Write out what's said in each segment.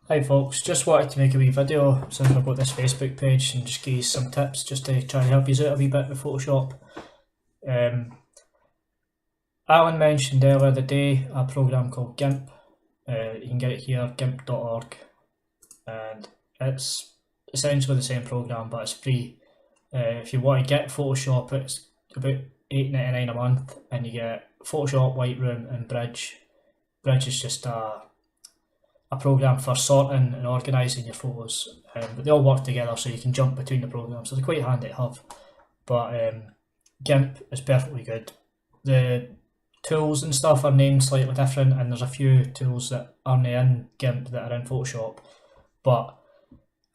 Hi folks, just wanted to make a wee video since I've got this Facebook page and just give you some tips just to try and help you out a wee bit with Photoshop. Alan mentioned earlier the day a program called GIMP. You can get it here, gimp.org, and it's essentially the same program but it's free. If you want to get Photoshop, it's about $8.99 a month and you get Photoshop, Lightroom and Bridge. Bridge is just a program for sorting and organising your photos, but they all work together so you can jump between the programs, so they're quite handy to have. But GIMP is perfectly good. The tools and stuff are named slightly different, and there's a few tools that aren't in GIMP that are in Photoshop, but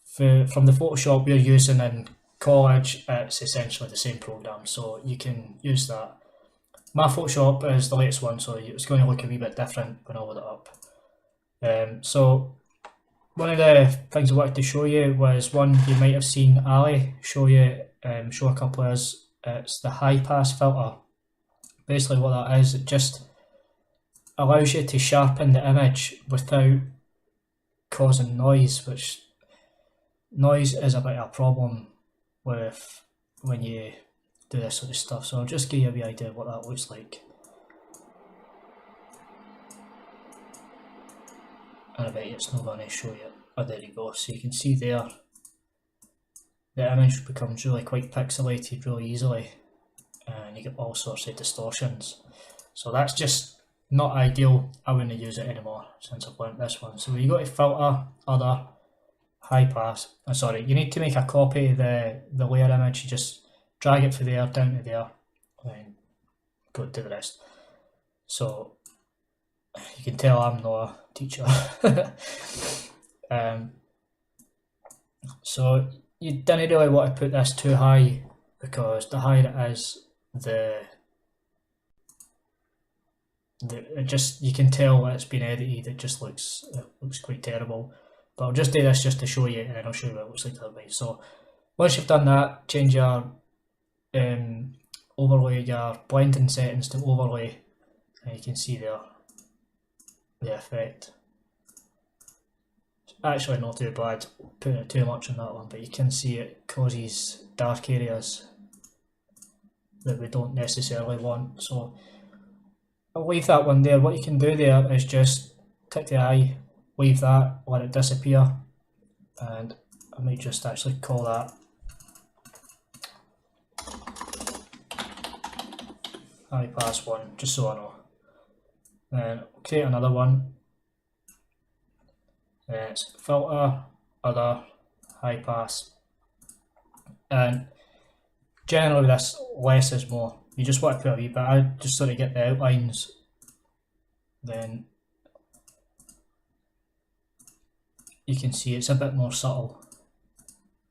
from the Photoshop we're using in college, it's essentially the same program, so you can use that. My Photoshop is the latest one, so it's going to look a wee bit different when I load it up. So one of the things I wanted to show you was one you might have seen Ali show a couple of us. It's the high pass filter. Basically what that is, it just allows you to sharpen the image without causing noise, which noise is a bit of a problem with when you do this sort of stuff. So I'll just give you a wee idea of what that looks like. And I bet it's not going to show you. Oh, there you go. So you can see there, the image becomes really quite pixelated really easily, and you get all sorts of distortions. So that's just not ideal. I wouldn't use it anymore since I've learnt this one. So you go to filter, other, high pass. Sorry, you need to make a copy of the layer image. You just drag it from there down to there, and go to the rest. So you can tell I'm not a teacher. So you didn't really want to put this too high, because the higher it is, you can tell it's been edited. It just looks quite terrible. But I'll just do this just to show you, and then I'll show you what it looks like otherwise. So once you've done that, change your overlay, your blending settings to overlay, and you can see there the effect. It's actually not too bad putting it too much on that one, but you can see it causes dark areas that we don't necessarily want. So I'll leave that one there. What you can do there is just tick the eye, leave that, let it disappear, and I might just actually call that high pass one, just so I know. Then I'll create another one. It's filter, other, high pass, and generally this less is more. You just want to put a wee bit, I just sort of get the outlines, then you can see it's a bit more subtle.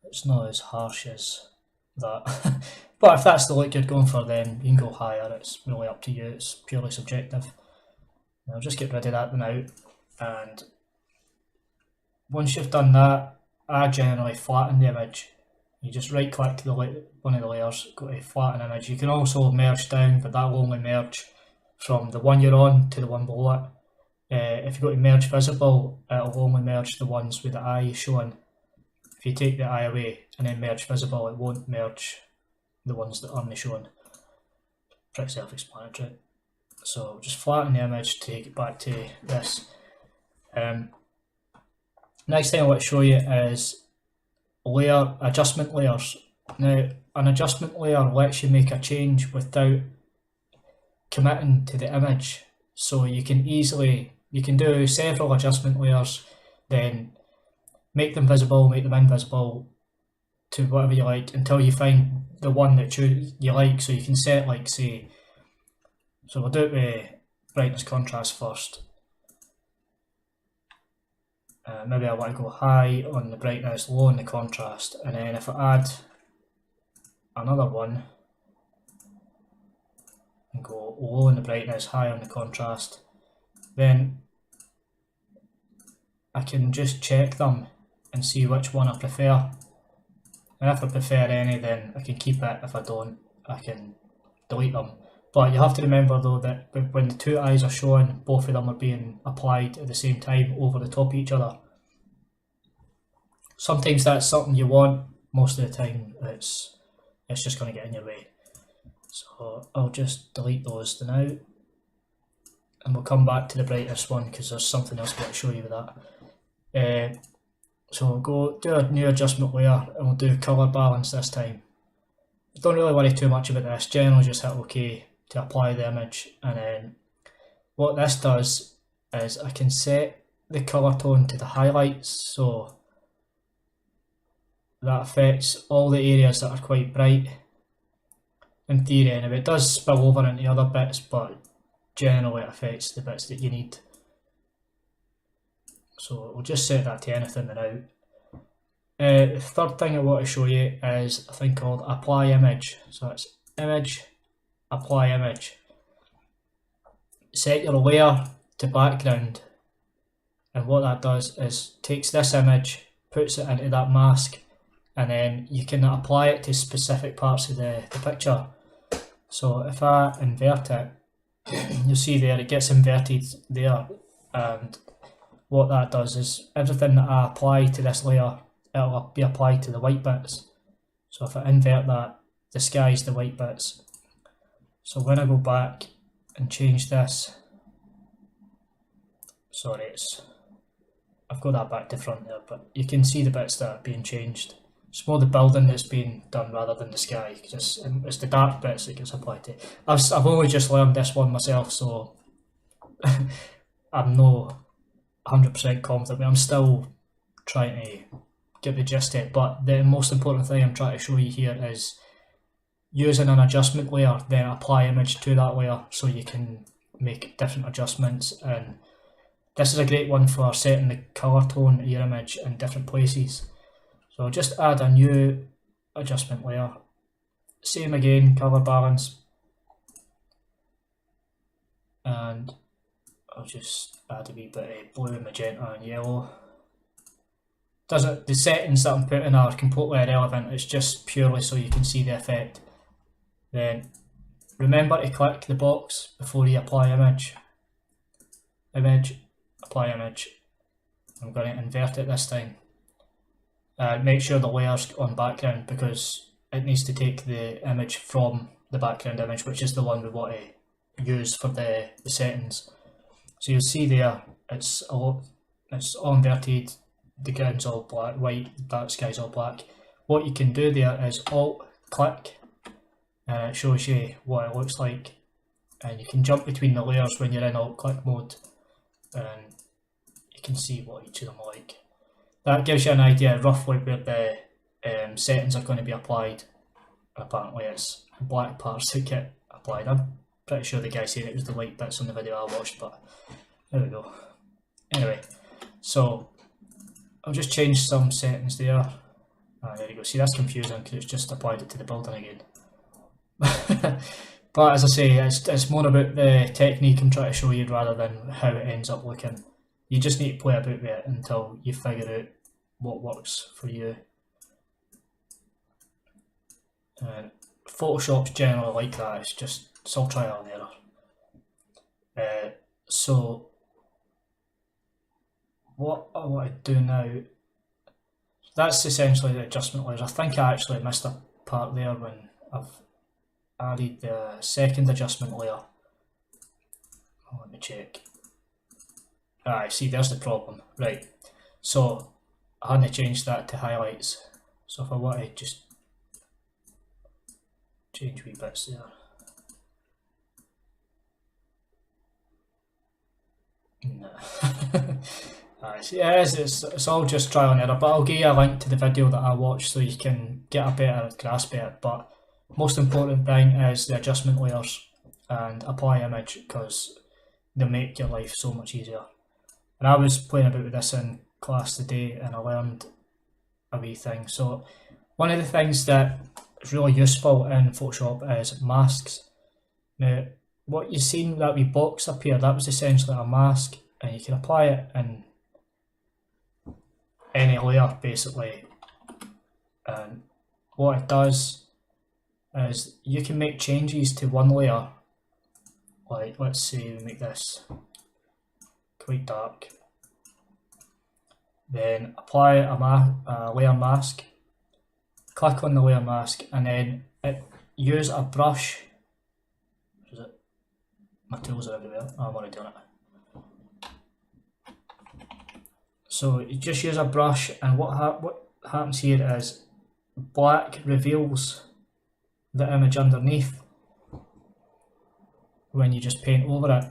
It's not as harsh as that. But if that's the look you're going for, then you can go higher. It's really up to you, it's purely subjective. I'll just get rid of that now, and once you've done that, I generally flatten the image. You just right click to one of the layers, go to flatten image. You can also merge down, but that will only merge from the one you're on to the one below it. If you go to merge visible, it'll only merge the ones with the eye showing. If you take the eye away and then merge visible, it won't merge the ones that aren't shown. Pretty self-explanatory. So just flatten the image to take it back to this. Next thing I want to show you is adjustment layers. Now, an adjustment layer lets you make a change without committing to the image. So you can do several adjustment layers, then make them visible, make them invisible, to whatever you like, until you find the one that you like. So you can set, like, say, so we'll do it with brightness contrast first. Maybe I want to go high on the brightness, low on the contrast, and then if I add another one and go low on the brightness, high on the contrast, then I can just check them and see which one I prefer. And if I prefer any, then I can keep it. If I don't, I can delete them. But you have to remember though that when the two eyes are showing, both of them are being applied at the same time over the top of each other. Sometimes that's something you want, most of the time it's just going to get in your way. So I'll just delete those now, and we'll come back to the brightest one because there's something else I want to show you with that. So we'll go do a new adjustment layer and we'll do colour balance this time. Don't really worry too much about this, generally just hit OK to apply the image, and then what this does is I can set the colour tone to the highlights, so that affects all the areas that are quite bright. In theory anyway, it does spill over into other bits, but generally it affects the bits that you need. So we'll just set that to anything now. The third thing I want to show you is a thing called apply image. So it's image, apply image. Set your layer to background, and what that does is takes this image, puts it into that mask, and then you can apply it to specific parts of the picture. So if I invert it, you'll see there it gets inverted there, and what that does is everything that I apply to this layer, it'll be applied to the white bits. So if I invert that, the sky's the white bits. So when I go back and change this, sorry, I've got that back to front there, but you can see the bits that are being changed. It's more the building that's being done rather than the sky, because it's the dark bits that gets applied to. I've only just learned this one myself, so I'm not 100% confident, but I'm still trying to get the gist of it. But the most important thing I'm trying to show you here is using an adjustment layer, then apply image to that layer so you can make different adjustments. And this is a great one for setting the colour tone of your image in different places. So I'll just add a new adjustment layer. Same again, colour balance. And I'll just add a wee bit of blue, magenta and yellow. The settings that I'm putting are completely irrelevant, it's just purely so you can see the effect. Then remember to click the box before you apply image. Image, apply image. I'm going to invert it this time. Make sure the layer's on background because it needs to take the image from the background image, which is the one we want to use for the settings. So you'll see there, it's all inverted, the ground's all black, white, that sky's all black. What you can do there is Alt click, and it shows you what it looks like. And you can jump between the layers when you're in Alt click mode, and you can see what each of them are like. That gives you an idea roughly where the settings are going to be applied. Apparently it's black parts that get applied. I'm pretty sure the guy said it was the white bits on the video I watched, but there we go. Anyway, so I'll just change some settings there. There you go. See, that's confusing because it's just applied it to the building again. But as I say, it's more about the technique I'm trying to show you rather than how it ends up looking. You just need to play about with it until you figure out what works for you. Photoshop's generally like that, it's all trial and error. So what I want to do now, that's essentially the adjustment layers. I think I actually missed a part there when I've added the second adjustment layer. Let me check. See, there's the problem. Right, so I hadn't changed that to highlights. So if I want to just change wee bits there. No. It's all just trial and error, but I'll give you a link to the video that I watched so you can get a better grasp of it. But most important thing is the adjustment layers and apply image, because they make your life so much easier. And I was playing about with this in class today and I learned a wee thing. So one of the things that is really useful in Photoshop is masks. Now, what you've seen, that wee box up here, that was essentially a mask, and you can apply it in any layer basically. And what it does is you can make changes to one layer. Like, let's say we make this quite dark. then apply a layer mask, click on the layer mask, and then use a brush. Is it? My tools are everywhere. Oh, I'm already doing it. So you just use a brush, and what happens here is black reveals the image underneath when you just paint over it,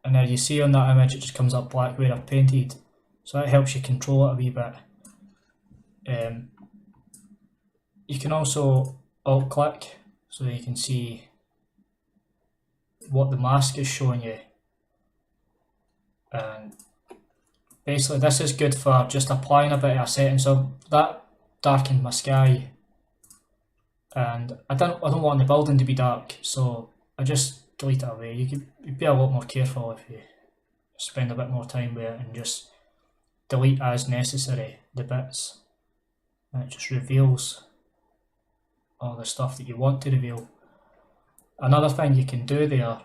and now you see on that image it just comes up black where I've painted, so that helps you control it a wee bit. You can also alt click so that you can see what the mask is showing you, and basically this is good for just applying a bit of a setting. So that darkened my sky, and I don't want the building to be dark, so I just delete it away. You'd be a lot more careful if you spend a bit more time with it and just delete as necessary the bits, and it just reveals all the stuff that you want to reveal. Another thing you can do there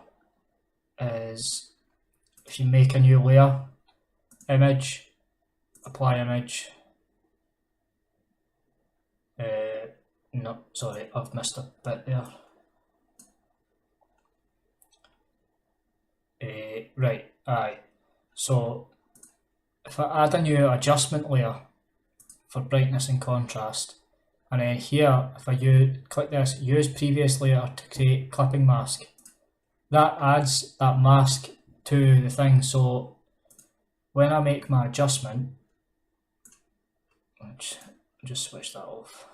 is if you make a new layer, image, apply image. No, sorry, I've missed a bit there. Right, aye. So if I add a new adjustment layer for brightness and contrast, and then here, if I click this, use previous layer to create clipping mask, that adds that mask to the thing. So when I make my adjustment, which I'll just switch that off.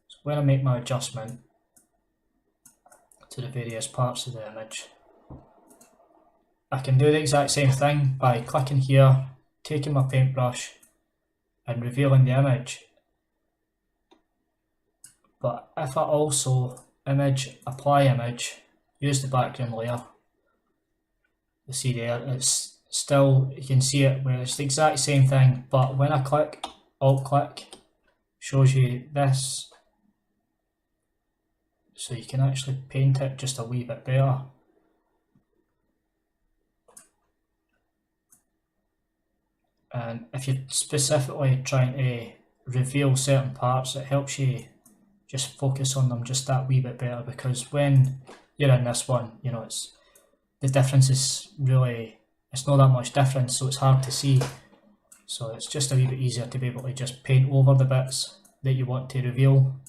So when I make my adjustment to the various parts of the image, I can do the exact same thing by clicking here, taking my paintbrush and revealing the image. But if I also image, apply image, use the background layer, you see there, it's still, you can see it where it's the exact same thing, but when I click, alt click, shows you this, so you can actually paint it just a wee bit better. And if you're specifically trying to reveal certain parts, it helps you just focus on them just that wee bit better, because when you're in this one, you know, the difference is really, it's not that much difference, so it's hard to see. So it's just a wee bit easier to be able to just paint over the bits that you want to reveal,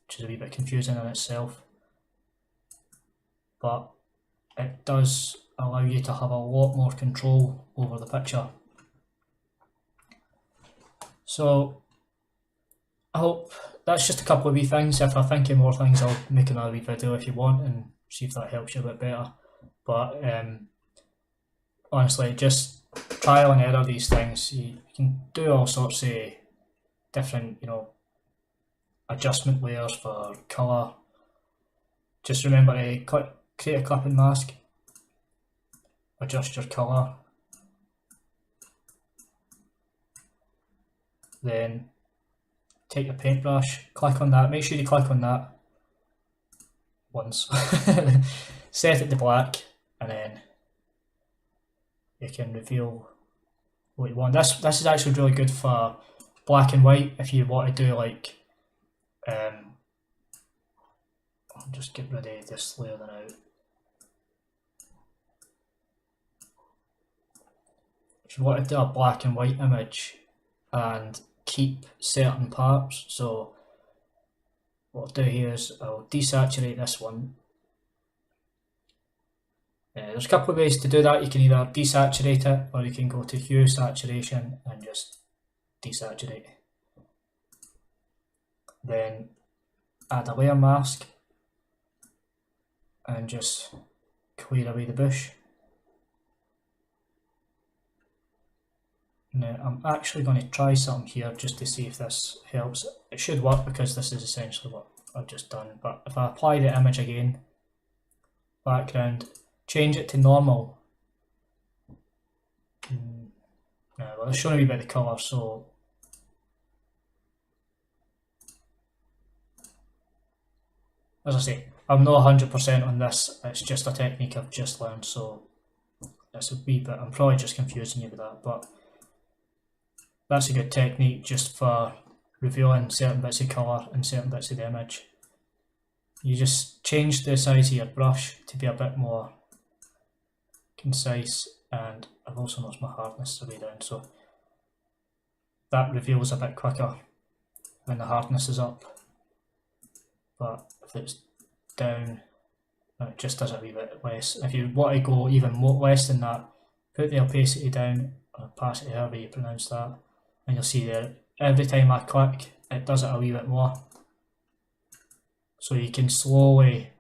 which is a wee bit confusing in itself. But it does allow you to have a lot more control over the picture. So I hope that's just a couple of wee things. If I think of more things, I'll make another wee video if you want and see if that helps you a bit better. But honestly, just trial and error these things. You can do all sorts of different, adjustment layers for colour. Just remember to create a clipping mask, adjust your colour, then take your paintbrush, click on that, make sure you click on that once, set it to black, and then you can reveal what you want. This is actually really good for black and white if you want to do like, I'll just get rid of this layer now. If you want to do a black and white image and keep certain parts, so what I'll do here is I'll desaturate this one. There's a couple of ways to do that. You can either desaturate it, or you can go to hue saturation and just desaturate. Then add a layer mask and just clear away the bush. Now I'm actually going to try something here just to see if this helps. It should work because this is essentially what I've just done. But if I apply the image again, background, change it to normal. Well, it's showing a wee bit of the colour, so as I say, I'm not 100% on this. It's just a technique I've just learned, so it's a wee bit, I'm probably just confusing you with that, but that's a good technique just for revealing certain bits of colour and certain bits of the image. You just change the size of your brush to be a bit more concise, and I've also noticed my hardness is way down, so that reveals a bit quicker when the hardness is up, but if it's down it just does a wee bit less. If you want to go even more less than that, put the opacity down, or opacity, however you pronounce that, and you'll see there every time I click it does it a wee bit more. So you can slowly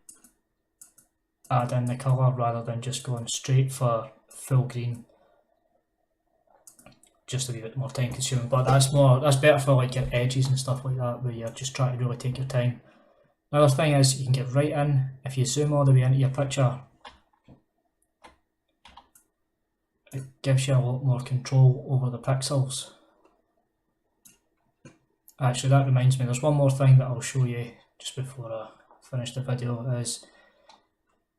add in the colour rather than just going straight for full green. Just a wee bit more time consuming, but that's better for like your edges and stuff like that, where you're just trying to really take your time. Another thing is you can get right in. If you zoom all the way into your picture, it gives you a lot more control over the pixels. Actually, that reminds me, there's one more thing that I'll show you just before I finish the video. Is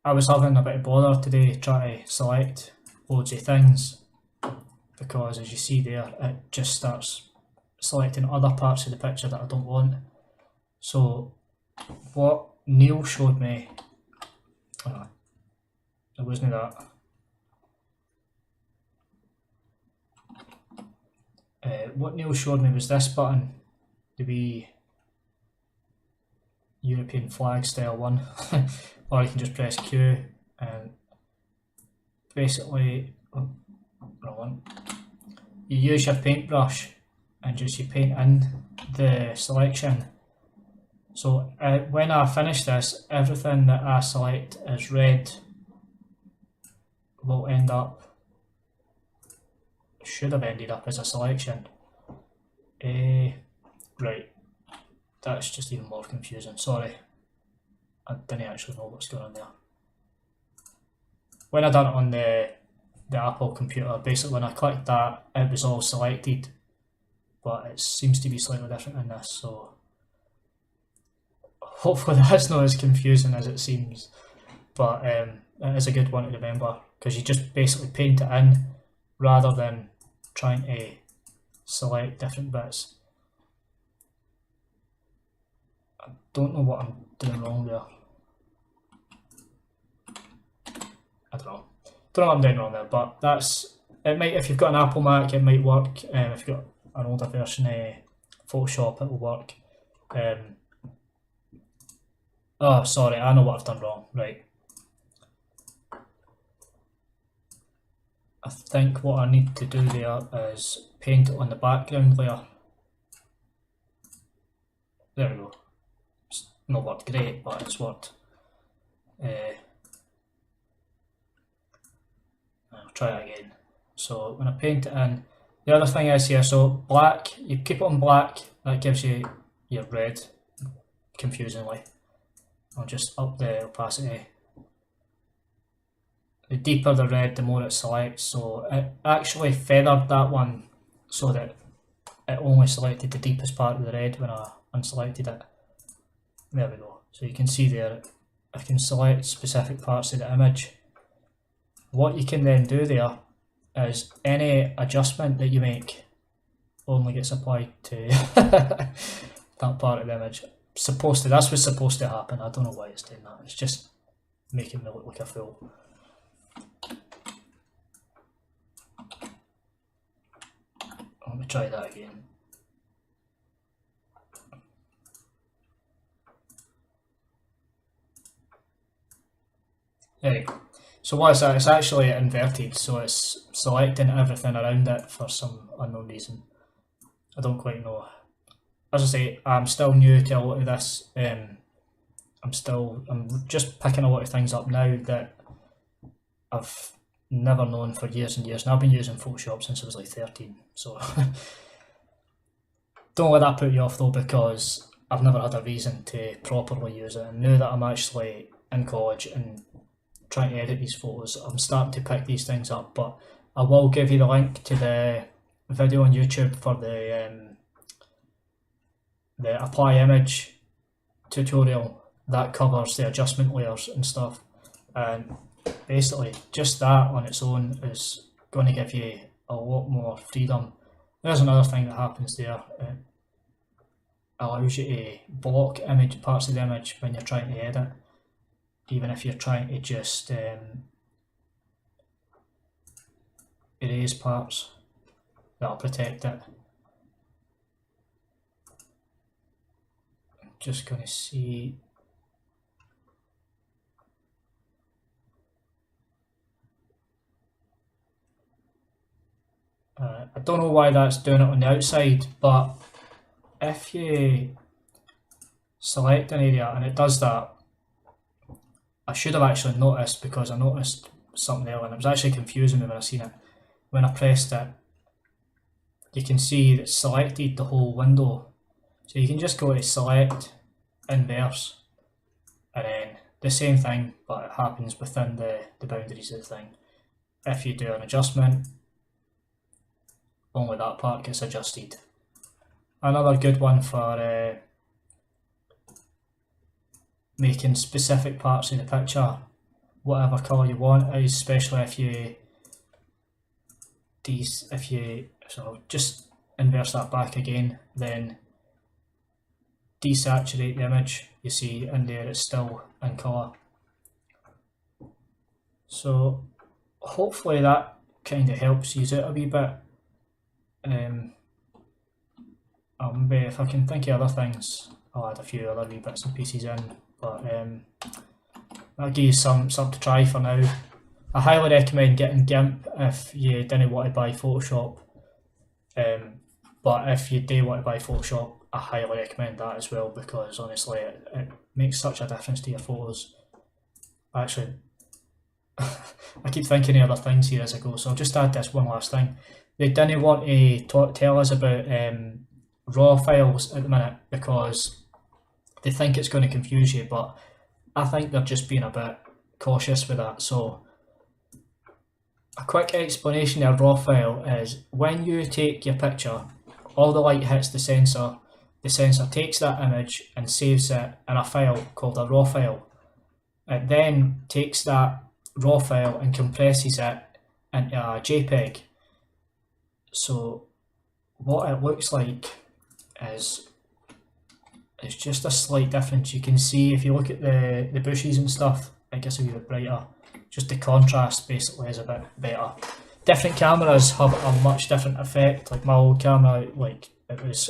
I was having a bit of bother today trying to select loads of things, because as you see there, it just starts selecting other parts of the picture that I don't want. So what Neil showed me, it wasn't that. What Neil showed me was this button, the wee European flag style one, or you can just press Q and basically, wrong one. You use your paintbrush and just you paint in the selection. So when I finish this, everything that I select as red will end up, should have ended up as a selection. Right, that's just even more confusing, sorry. I didn't actually know what's going on there. When I done it on the Apple computer, basically when I clicked that, it was all selected, but it seems to be slightly different in this, so hopefully that's not as confusing as it seems, but it is a good one to remember, because you just basically paint it in rather than trying to select different bits. I don't know what I'm doing wrong there. I don't know what I'm doing wrong there, but it might, if you've got an Apple Mac, it might work. If you've got an older version of Photoshop, it will work. Oh, sorry, I know what I've done wrong. Right. I think what I need to do there is paint it on the background layer. There we go. It's not worked great, but it's worked. I'll try it again. So when I paint it in, the other thing is here, so black, you keep it on black, that gives you your red, confusingly. I'll just up the opacity. The deeper the red, the more it selects, so it actually feathered that one so that it only selected the deepest part of the red when I unselected it. There we go. So you can see there, I can select specific parts of the image. What you can then do there is any adjustment that you make only gets applied to that part of the image. That's what's supposed to happen. I don't know why it's doing that. It's just making me look like a fool. Let me try that again. There you go. So what is that? It's actually inverted, so it's selecting everything around it for some unknown reason. I don't quite know. As I say, I'm still new to a lot of this. I'm just picking a lot of things up now that I've never known for years and years, and I've been using Photoshop since I was like 13, so don't let that put you off though, because I've never had a reason to properly use it, and now that I'm actually in college and trying to edit these photos, I'm starting to pick these things up. But I will give you the link to the video on YouTube for the apply image tutorial that covers the adjustment layers and stuff, and basically just that on its own is going to give you a lot more freedom There's another thing that happens there. It allows you to block parts of the image when you're trying to edit, even if you're trying to just erase parts. That'll protect it. I'm just going to see. I don't know why that's doing it on the outside, but if you select an area and it does that, I should have actually noticed, because I noticed something there and it was actually confusing me when I seen it. When I pressed it, you can see that it's selected the whole window. So you can just go to select, inverse, and then the same thing, but it happens within the boundaries of the thing. If you do an adjustment, only that part gets adjusted. Another good one for making specific parts of the picture whatever colour you want, is especially if you so just inverse that back again, then desaturate the image. You see in there it's still in colour. So hopefully that kind of helps use it a wee bit. Maybe if I can think of other things, I'll add a few other wee bits and pieces in, but that'll give you something to try for now. I highly recommend getting GIMP if you didn't want to buy Photoshop, but if you do want to buy Photoshop, I highly recommend that as well, because honestly it makes such a difference to your photos. Actually, I keep thinking of other things here as I go, so I'll just add this one last thing. They didn't want to tell us about RAW files at the minute because they think it's going to confuse you, but I think they're just being a bit cautious with that. So a quick explanation of a RAW file is when you take your picture, all the light hits the sensor takes that image and saves it in a file called a RAW file. It then takes that RAW file and compresses it into a JPEG. So what it looks like is it's just a slight difference. You can see if you look at the bushes and stuff, it gets a wee bit brighter. Just the contrast basically is a bit better. Different cameras have a much different effect. Like my old camera, like it was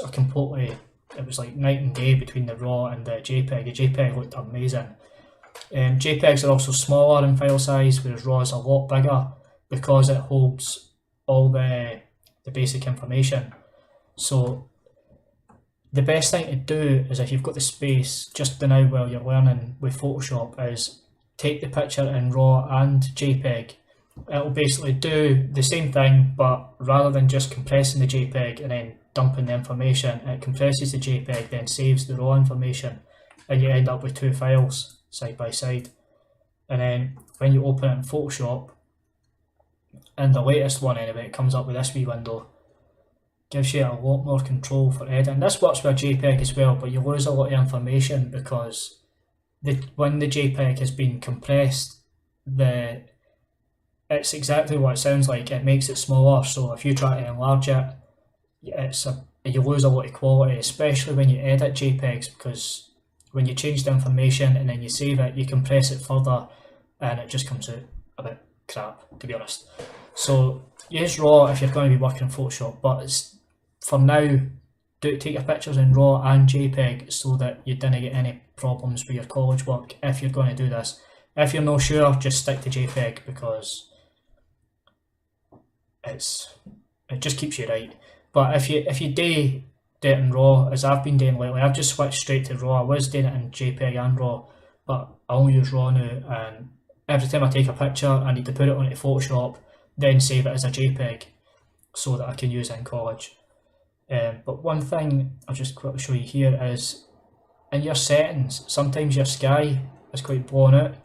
like night and day between the RAW and the JPEG. The JPEG looked amazing. JPEGs are also smaller in file size, whereas RAW is a lot bigger because it holds all the basic information. So the best thing to do is, if you've got the space just now while you're learning with Photoshop, is take the picture in RAW and JPEG. It'll basically do the same thing, but rather than just compressing the JPEG and then dumping the information, it compresses the JPEG, then saves the RAW information, and you end up with two files side by side. And then when you open it in Photoshop, and the latest one anyway, it comes up with this wee window. Gives you a lot more control for editing. This works with a JPEG as well, but you lose a lot of information because when the JPEG has been compressed, it's exactly what it sounds like. It makes it smaller, so if you try to enlarge it, you lose a lot of quality, especially when you edit JPEGs, because when you change the information and then you save it, you compress it further and it just comes out a bit crap, to be honest. So use RAW if you're going to be working in Photoshop, but for now, take your pictures in RAW and JPEG so that you didn't get any problems with your college work if you're going to do this. If you're not sure, just stick to JPEG because it just keeps you right. But if you do it in RAW, as I've been doing lately, I've just switched straight to RAW. I was doing it in JPEG and RAW, but I only use RAW now, and every time I take a picture, I need to put it onto Photoshop, then save it as a JPEG so that I can use it in college. But one thing I'll just quickly show you here is in your settings, sometimes your sky is quite blown out,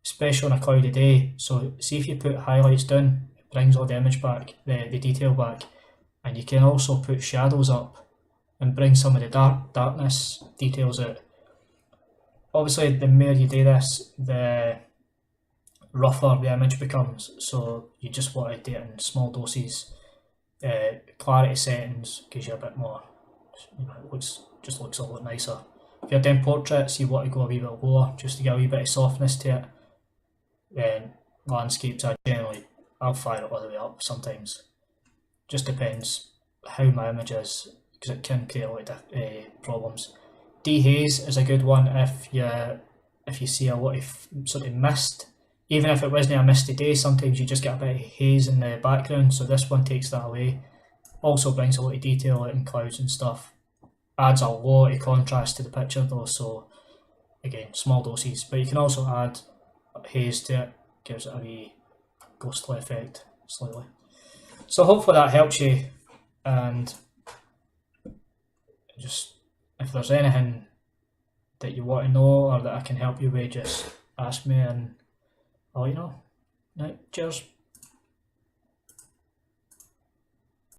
especially on a cloudy day. So see if you put highlights down, it brings all the image back, the detail back, and you can also put shadows up and bring some of the darkness details out. Obviously, the more you do this, the rougher the image becomes, so you just want to do it in small doses. Clarity settings gives you a bit more, you know, it just looks a lot nicer. If you're doing portraits, you want to go a wee bit lower just to get a wee bit of softness to it. Then landscapes, I'll fire it all the way up sometimes. Just depends how my image is, because it can create a lot of problems. Dehaze is a good one if you see a lot of sort of mist. Even if it wasn't a misty day, sometimes you just get a bit of haze in the background, so this one takes that away. Also brings a lot of detail out in clouds and stuff. Adds a lot of contrast to the picture though, so again, small doses. But you can also add haze to it, gives it a wee ghostly effect slightly. So hopefully that helps you, and just if there's anything that you want to know or that I can help you with, just ask me and I'll let you know. Right, cheers.